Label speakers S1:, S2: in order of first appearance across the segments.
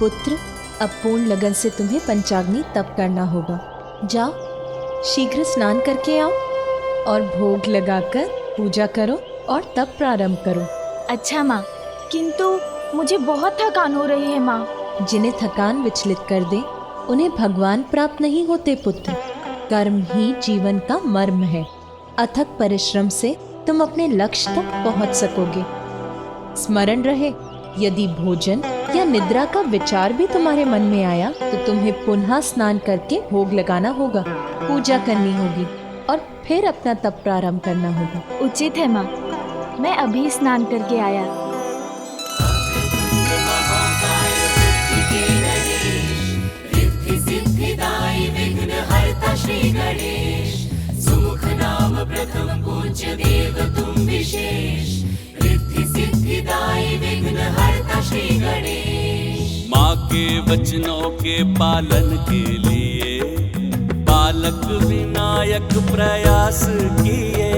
S1: पुत्र, अब पूर्ण लगन से तुम्हें पंचाग्नि तप करना होगा। जाओ, शीघ्र स्नान करके आओ और भोग लगाकर पूजा करो और तप प्रारंभ करो।
S2: अच्छा माँ, किंतु मुझे बहुत थकान हो रही है माँ।
S1: जिन्हें थकान विचलित कर दे उन्हें भगवान प्राप्त नहीं होते पुत्र। कर्म ही जीवन का मर्म है। अथक परिश्रम से तुम अपने लक्ष्य तक पहुंच सकोगे। स्मरण रहे, यदि भोजन या निद्रा का विचार भी तुम्हारे मन में आया तो तुम्हें पुनः स्नान करके भोग लगाना होगा, पूजा करनी होगी और फिर अपना तप प्रारंभ करना होगा।
S2: उचित है माँ, मैं अभी स्नान करके आया।
S3: श्री गणेश, सुमुख नाम प्रथम पूज्य देव तुम विशेष, रिद्धि सिद्धिदायी विघ्न हरता श्री गणेश।
S4: माँ के वचनों के पालन के लिए बालक विनायक प्रयास किए,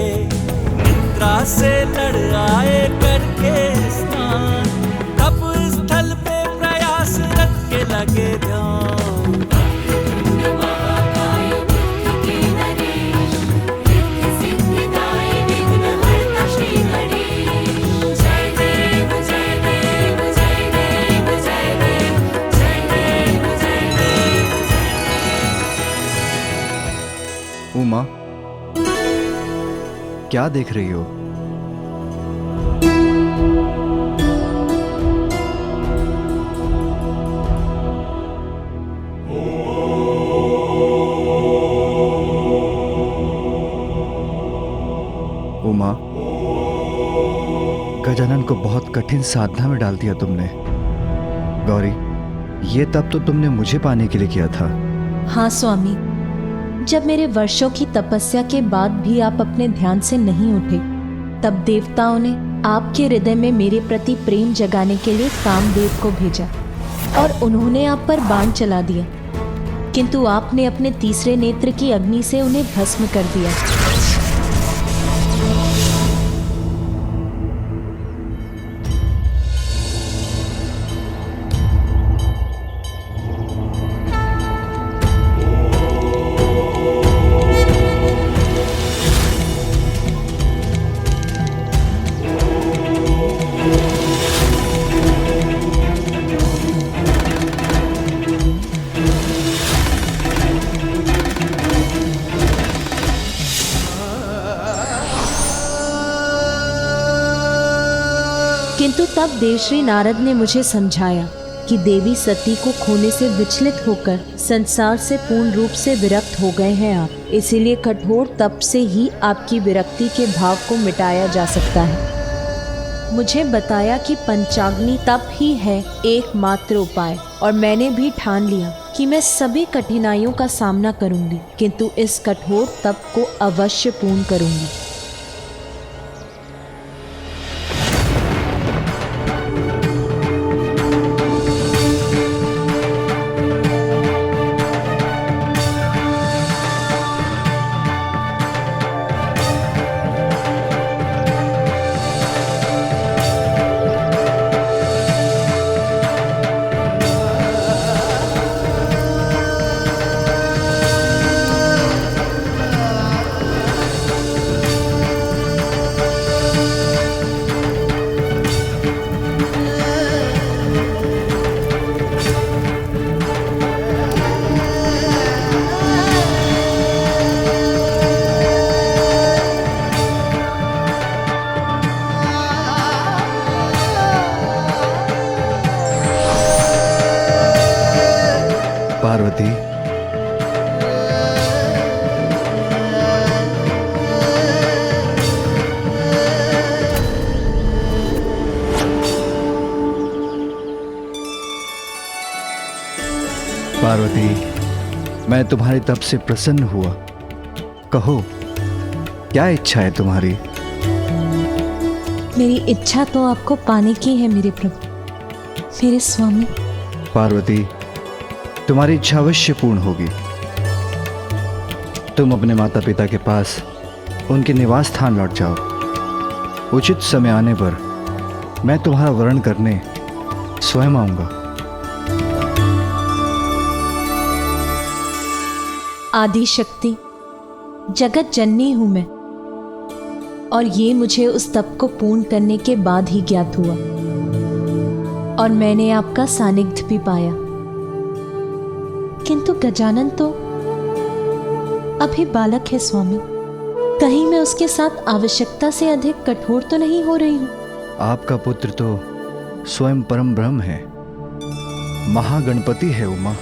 S4: निद्रा से लड़ आए करके स्नान, तप स्थल पे प्रयास रख के लगे ध्यान।
S5: उमा, क्या देख रही हो? उमा, गजानन को बहुत कठिन साधना में डाल दिया तुमने। गौरी, ये तप तो तुमने मुझे पाने के लिए किया था।
S1: हाँ स्वामी, जब मेरे वर्षों की तपस्या के बाद भी आप अपने ध्यान से नहीं उठे, तब देवताओं ने आपके हृदय में मेरे प्रति प्रेम जगाने के लिए कामदेव को भेजा और उन्होंने आप पर बाण चला दिया, किंतु आपने अपने तीसरे नेत्र की अग्नि से उन्हें भस्म कर दिया। किंतु तब देवश्री नारद ने मुझे समझाया कि देवी सती को खोने से विचलित होकर संसार से पूर्ण रूप से विरक्त हो गए हैं आप, इसीलिए कठोर तप से ही आपकी विरक्ति के भाव को मिटाया जा सकता है। मुझे बताया कि पंचाग्नि तप ही है एकमात्र उपाय, और मैंने भी ठान लिया कि मैं सभी कठिनाइयों का सामना करूंगी, किंतु इस कठोर तप को अवश्य पूर्ण करूंगी।
S5: पार्वती, पार्वती, मैं तुम्हारे तप से प्रसन्न हुआ। कहो, क्या इच्छा है तुम्हारी?
S1: मेरी इच्छा तो आपको पाने की है मेरे प्रभु, मेरे स्वामी।
S5: पार्वती, तुम्हारी इच्छा अवश्य पूर्ण होगी। तुम अपने माता पिता के पास उनके निवास स्थान लौट जाओ। उचित समय आने पर मैं तुम्हारा वरण करने स्वयं आऊंगा।
S1: आदि शक्ति जगत जननी हूं मैं, और ये मुझे उस तप को पूर्ण करने के बाद ही ज्ञात हुआ, और मैंने आपका सानिध्य भी पाया। किंतु गजानन तो अभी बालक है स्वामी, कहीं मैं उसके साथ आवश्यकता से अधिक कठोर तो नहीं हो रही हूं?
S5: आपका पुत्र तो स्वयं परम ब्रह्म है, महागणपति है उमा।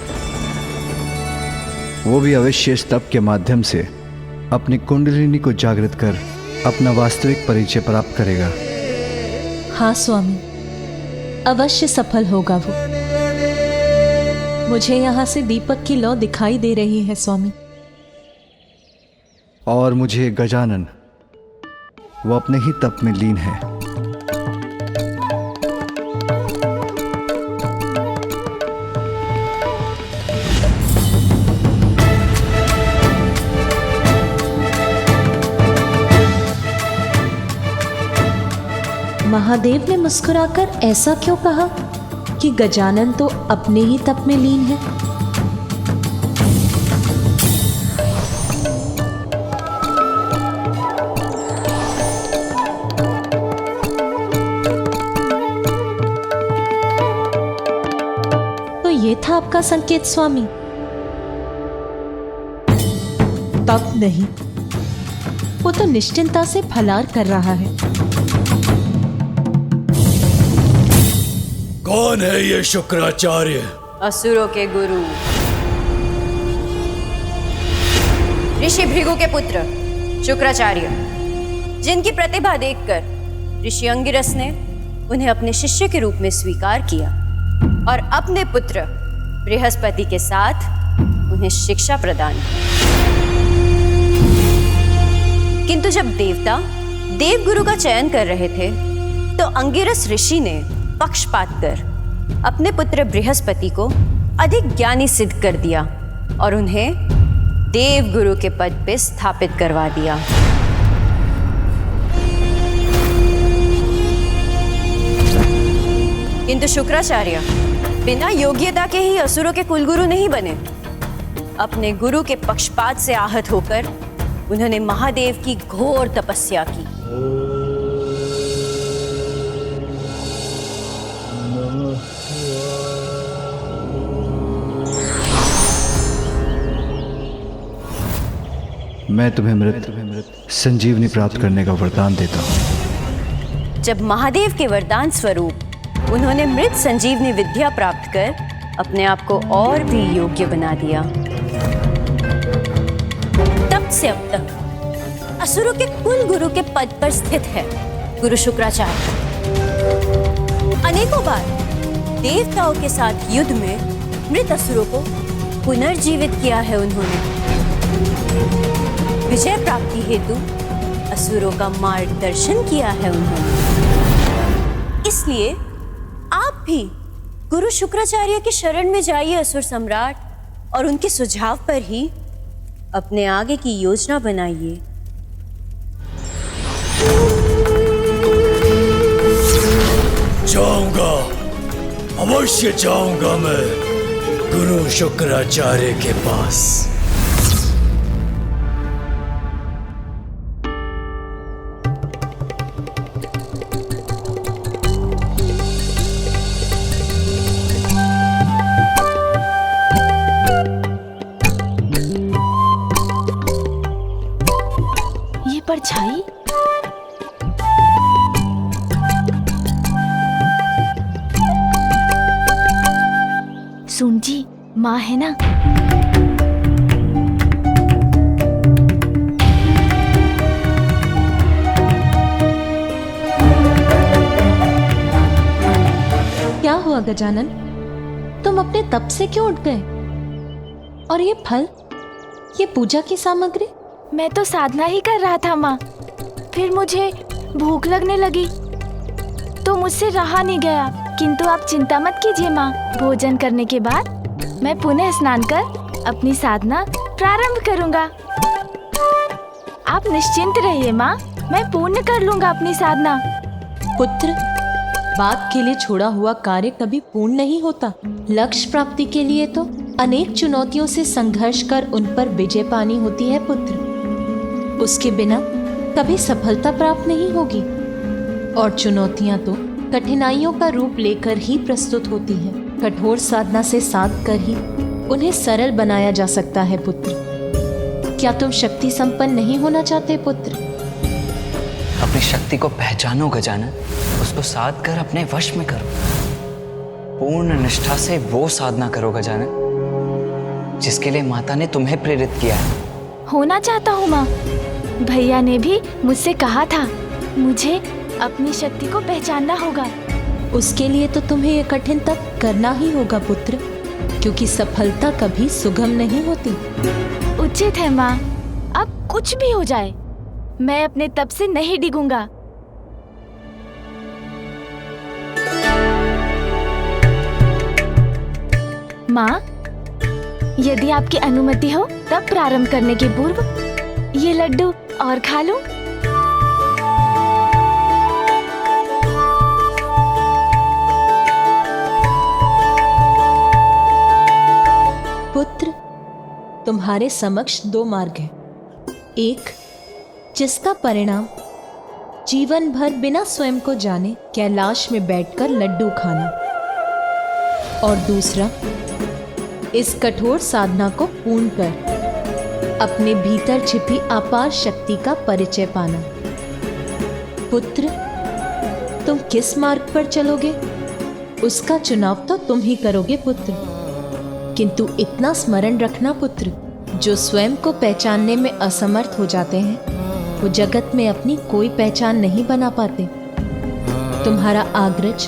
S5: वो भी अवश्य इस तप के माध्यम से अपनी कुंडलिनी को जागृत कर अपना वास्तविक परिचय प्राप्त करेगा।
S1: हाँ स्वामी, अवश्य सफल होगा वो। मुझे यहाँ से दीपक की लौ दिखाई दे रही है स्वामी।
S5: और मुझे गजानन, वो अपने ही तप में लीन है।
S1: महादेव ने मुस्कुराकर ऐसा क्यों कहा कि गजानन तो अपने ही तप में लीन है? तो ये था आपका संकेत स्वामी? तप नहीं, वो तो निश्चिंता से फलार कर रहा है।
S6: कौन है ये शुक्राचार्य?
S7: असुरों के गुरु, ऋषि भृगु के पुत्र शुक्राचार्य, जिनकी प्रतिभा देखकर ऋषि अंगिरस ने उन्हें अपने शिष्य के रूप में स्वीकार किया और अपने पुत्र बृहस्पति के साथ उन्हें शिक्षा प्रदान की। किंतु जब देवता देवगुरु का चयन कर रहे थे तो अंगिरस ऋषि ने पक्षपात कर अपने पुत्र बृहस्पति को अधिक ज्ञानी सिद्ध कर दिया और उन्हें देवगुरु के पद पे स्थापित करवा दिया। किंतु शुक्राचार्य बिना योग्यता के ही असुरों के कुलगुरु नहीं बने। अपने गुरु के पक्षपात से आहत होकर उन्होंने महादेव की घोर तपस्या की।
S5: मैं तुम्हें मृत संजीवनी प्राप्त करने का वरदान देता हूँ।
S7: जब महादेव के वरदान स्वरूप उन्होंने मृत संजीवनी विद्या प्राप्त कर अपने आप को और भी योग्य बना दिया, तब से अब तक असुरों के कुल गुरु के पद पर स्थित है गुरु शुक्राचार्य। अनेकों बार देवताओं के साथ युद्ध में मृत असुरों को पुनर्जीवित किया है उन्होंने। विजय प्राप्ति हेतु असुरों का मार्गदर्शन किया है उन्होंने। इसलिए आप भी गुरु शुक्राचार्य की शरण में जाइए असुर सम्राट, और उनके सुझाव पर ही अपने आगे की योजना बनाइए।
S6: जाऊंगा, अवश्य जाऊंगा मैं गुरु शुक्राचार्य के पास।
S2: ये परछाई सुन जी, माँ है ना?
S1: क्या हुआ गजानन, तुम अपने तप से क्यों उठ गए? और ये फल, ये पूजा की सामग्री?
S2: मैं तो साधना ही कर रहा था माँ, फिर मुझे भूख लगने लगी तो मुझसे रहा नहीं गया। किंतु आप चिंता मत कीजिए माँ, भोजन करने के बाद मैं पुनः स्नान कर अपनी साधना प्रारंभ करूँगा। आप निश्चिंत रहिए माँ, मैं पूर्ण कर लूँगा अपनी साधना।
S1: पुत्र, बात के लिए छोड़ा हुआ कार्य कभी पूर्ण नहीं होता। लक्ष्य प्राप्ति के लिए तो अनेक चुनौतियों से संघर्ष कर उन पर विजय पानी होती है पुत्र। उसके बिना कभी सफलता प्राप्त नहीं होगी। और चुनौतियां तो कठिनाइयों का रूप लेकर ही प्रस्तुत होती हैं। कठोर साधना से साध कर ही उन्हें सरल बनाया जा सकता है पुत्र। क्या तुम शक्ति संपन्न नहीं होना चाहते पुत्र?
S8: अपनी शक्ति को पहचानो गजानन, उसको साध कर अपने वश में करो। पूर्ण निष्ठा से वो साधना करो गजानन जिसके लिए माता ने तुम्हें प्रेरित किया है।
S2: होना चाहता हूँ माँ। भैया ने भी मुझसे कहा था मुझे अपनी शक्ति को पहचानना होगा।
S1: उसके लिए तो तुम्हें ये कठिन तप करना ही होगा पुत्र, क्योंकि सफलता कभी सुगम नहीं होती।
S2: उचित है माँ, अब कुछ भी हो जाए मैं अपने तप से नहीं डिगूंगा। माँ, यदि आपकी अनुमति हो तब प्रारंभ करने के पूर्व ये लड्डू और खा लूं।
S1: पुत्र, तुम्हारे समक्ष दो मार्ग हैं। एक जिसका परिणाम जीवन भर बिना स्वयं को जाने कैलाश में बैठकर लड्डू खाना, और दूसरा इस कठोर साधना को पूर्ण कर अपने भीतर छिपी अपार शक्ति का परिचय पाना। पुत्र, तुम किस मार्ग पर चलोगे उसका चुनाव तो तुम ही करोगे पुत्र। किंतु इतना स्मरण रखना पुत्र, जो स्वयं को पहचानने में असमर्थ हो जाते हैं वो जगत में अपनी कोई पहचान नहीं बना पाते। तुम्हारा आग्रज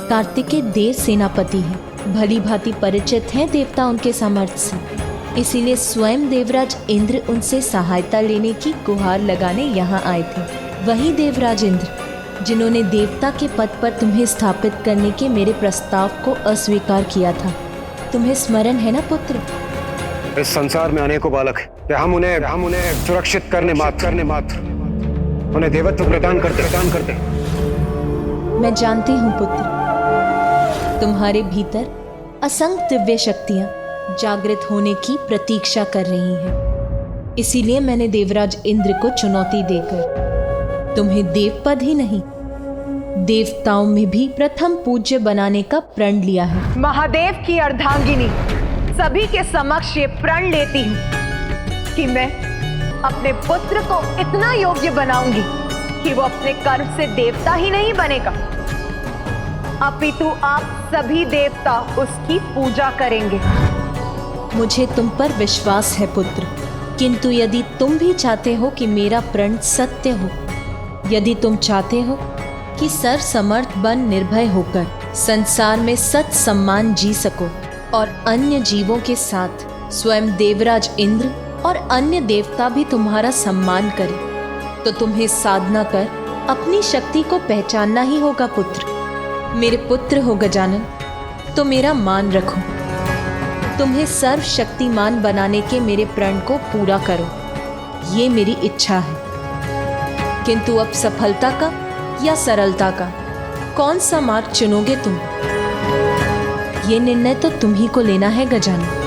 S1: कार्तिकेय देव सेनापति है, भली भांति परिचित हैं देवता उनके सामर्थ्य से। इसीलिए स्वयं देवराज इंद्र उनसे सहायता लेने की गुहार लगाने यहाँ आए थे। वही देवराज इंद्र जिन्होंने देवता के पद पर तुम्हें स्थापित करने के मेरे प्रस्ताव को अस्वीकार किया था। तुम्हें स्मरण है ना पुत्र?
S9: इस संसार में अनेकों बालक हैं कि हम उन्हें सुरक्षित करने मात्र उन्हें देवत्व प्रदान करते।
S1: मैं जानती हूँ पुत्र, तुम्हारे भीतर असंख्य दिव्य शक्तियां जागृत होने की प्रतीक्षा कर रही हैं। इसीलिए मैंने देवराज इंद्र को चुनौती देकर तुम्हें देवपद ही नहीं देवताओं में भी प्रथम पूज्य बनाने का प्रण लिया है।
S10: महादेव की अर्धांगिनी सभी के समक्ष ये प्रण लेती हूँ कि मैं अपने पुत्र को इतना योग्य बनाऊंगी कि वो अपने कर्म से देवता ही नहीं बनेगा, अपितु आप सभी देवता उसकी पूजा करेंगे।
S1: मुझे तुम पर विश्वास है पुत्र, किंतु यदि तुम भी चाहते हो कि मेरा प्रण सत्य हो, यदि तुम चाहते हो कि सर्वसमर्थ बन निर्भय होकर संसार में सत सम्मान जी सको और अन्य जीवों के साथ स्वयं देवराज इंद्र और अन्य देवता भी तुम्हारा सम्मान करें, तो तुम्हें साधना कर अपनी शक्ति को पहचानना ही होगा पुत्र। मेरे पुत्र हो गजानन, तो मेरा मान रखो। तुम्हें सर्वशक्तिमान बनाने के मेरे प्रण को पूरा करो, ये मेरी इच्छा है। किंतु अब सफलता का या सरलता का कौन सा मार्ग चुनोगे तुम? ये निर्णय तो तुम ही को लेना है गजानन।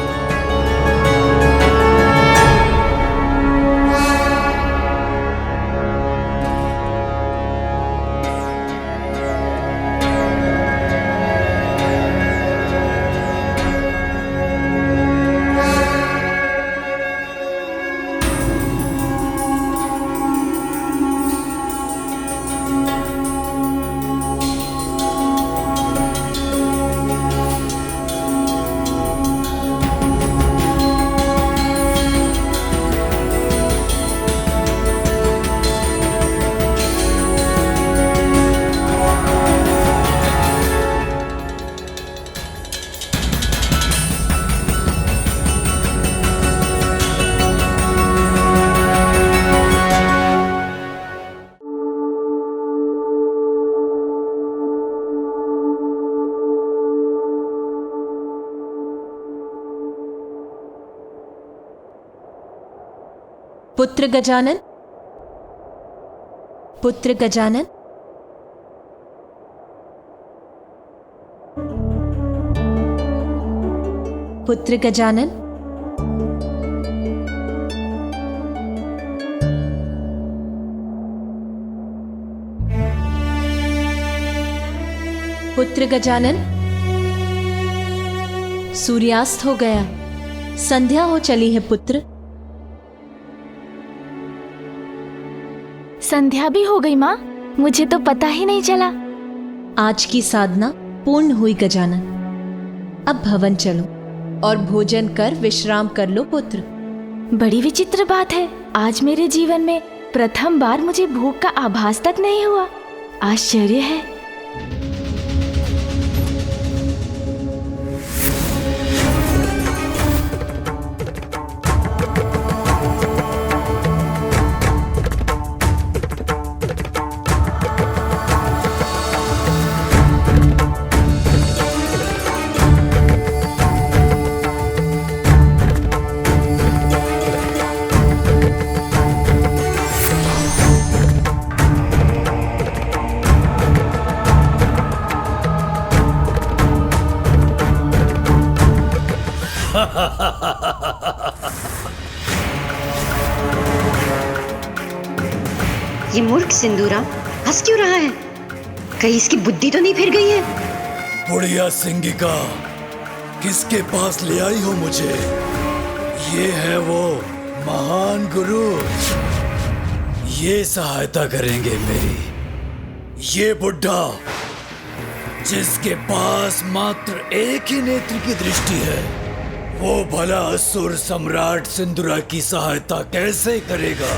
S1: पुत्र गजानन, पुत्र गजानन, पुत्र गजानन, पुत्र गजानन, सूर्यास्त हो गया, संध्या हो चली है पुत्र।
S2: संध्या भी हो गई माँ, मुझे तो पता ही नहीं चला।
S1: आज की साधना पूर्ण हुई गजानन। अब भवन चलो और भोजन कर विश्राम कर लो पुत्र।
S2: बड़ी विचित्र बात है, आज मेरे जीवन में प्रथम बार मुझे भूख का आभास तक नहीं हुआ। आश्चर्य है।
S7: ये मूर्ख सिंदूरा हंस क्यों रहा है? कहीं इसकी बुद्धि तो नहीं फिर गई है?
S6: बुढ़िया सिंगिका, किसके पास ले आई हो मुझे? ये है वो महान गुरु, ये सहायता करेंगे मेरी। ये बुढ़ा जिसके पास मात्र एक ही नेत्र की दृष्टि है, वो भला असुर सम्राट सिंदूरा की सहायता कैसे करेगा?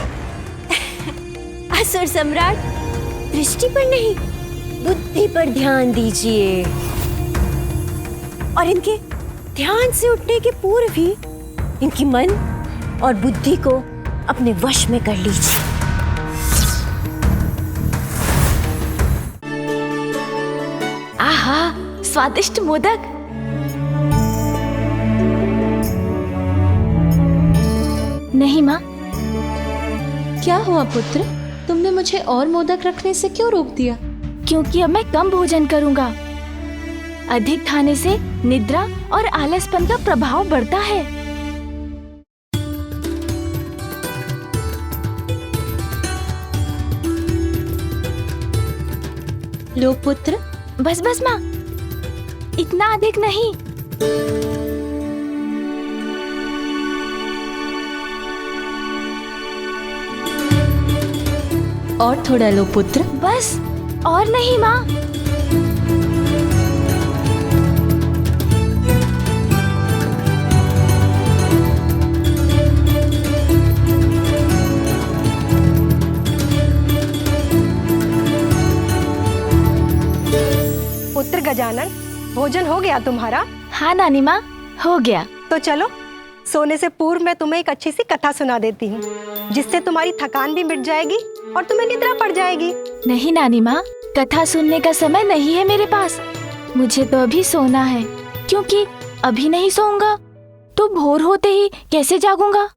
S7: असुर सम्राट दृष्टि पर नहीं, बुद्धि पर ध्यान दीजिए और इनके ध्यान से उठने के पूर्व ही इनकी मन और बुद्धि को अपने वश में कर लीजिए।
S2: आहा, स्वादिष्ट मोदक। नहीं माँ।
S1: क्या हुआ पुत्र, तुमने मुझे और मोदक रखने से क्यों रोक दिया?
S2: क्योंकि अब मैं कम भोजन करूंगा। अधिक खाने से निद्रा और आलसपन का प्रभाव बढ़ता है।
S1: लो पुत्र।
S2: बस बस माँ, इतना अधिक नहीं।
S1: और थोड़ा लो पुत्र।
S2: बस, और नहीं माँ।
S11: पुत्र गजानन, भोजन हो गया तुम्हारा?
S2: हाँ नानी माँ, हो गया।
S11: तो चलो, सोने से पूर्व मैं तुम्हें एक अच्छी सी कथा सुना देती हूँ, जिससे तुम्हारी थकान भी मिट जाएगी और तुम्हें निद्रा पड़ जाएगी।
S2: नहीं नानी माँ, कथा सुनने का समय नहीं है मेरे पास। मुझे तो अभी सोना है, क्योंकि अभी नहीं सोऊंगा तो भोर होते ही कैसे जागूंगा।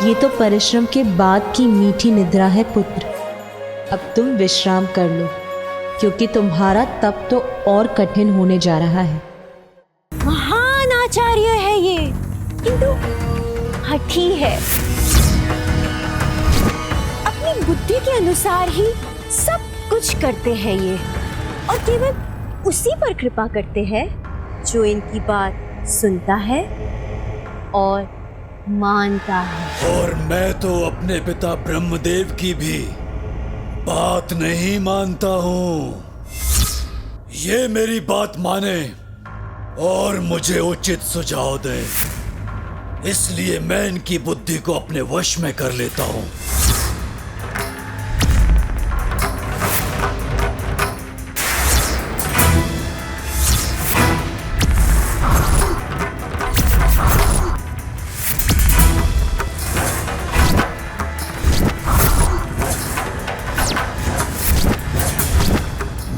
S1: ये तो परिश्रम के बाद की मीठी निद्रा है पुत्र। अब तुम विश्राम कर लो, क्योंकि तुम्हारा तप तो और कठिन होने जा रहा है।
S7: महान आचार्य है ये, किंतु हठी है। अपनी बुद्धि के अनुसार ही सब कुछ करते हैं ये, और केवल उसी पर कृपा करते हैं जो इनकी बात सुनता है और मानता है।
S6: और मैं तो अपने पिता ब्रह्मदेव की भी बात नहीं मानता हूँ। ये मेरी बात माने और मुझे उचित सुझाव दे, इसलिए मैं इनकी बुद्धि को अपने वश में कर लेता हूँ।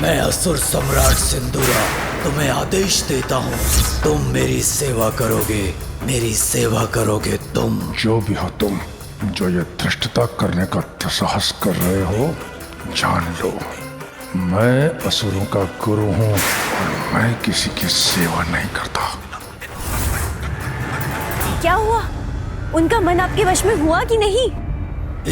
S6: मैं असुर सम्राट सिंदूरा तुम्हें आदेश देता हूँ, तुम मेरी सेवा करोगे, मेरी सेवा करोगे तुम।
S12: जो भी हो तुम, जो ये धृष्टता करने का दुस्साहस कर रहे हो, जान लो मैं असुरों का गुरु हूँ और मैं किसी की सेवा नहीं करता।
S7: क्या हुआ? उनका मन आपके वश में हुआ कि नहीं?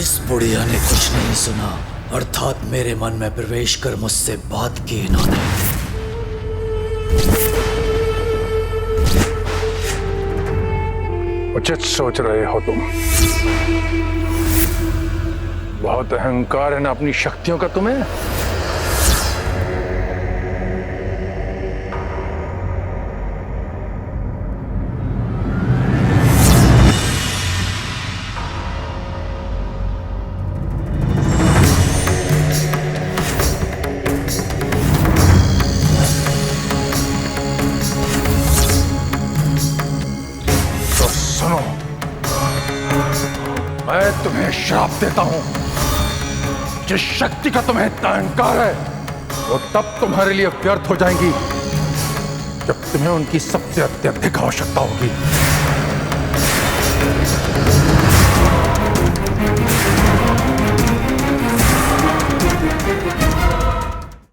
S6: इस बुढ़िया ने कुछ नहीं सुना, अर्थात मेरे मन में प्रवेश कर मुझसे बात की इन्होंने।
S12: उचित सोच रहे हो तुम। बहुत अहंकार है ना अपनी शक्तियों का तुम्हें। मैं तुम्हें श्राप देता हूं। जिस शक्ति का तुम्हें इतना अहंकार है, वो तब तुम्हारे लिए व्यर्थ हो जाएंगी जब तुम्हें उनकी सबसे अत्यधिक आवश्यकता होगी।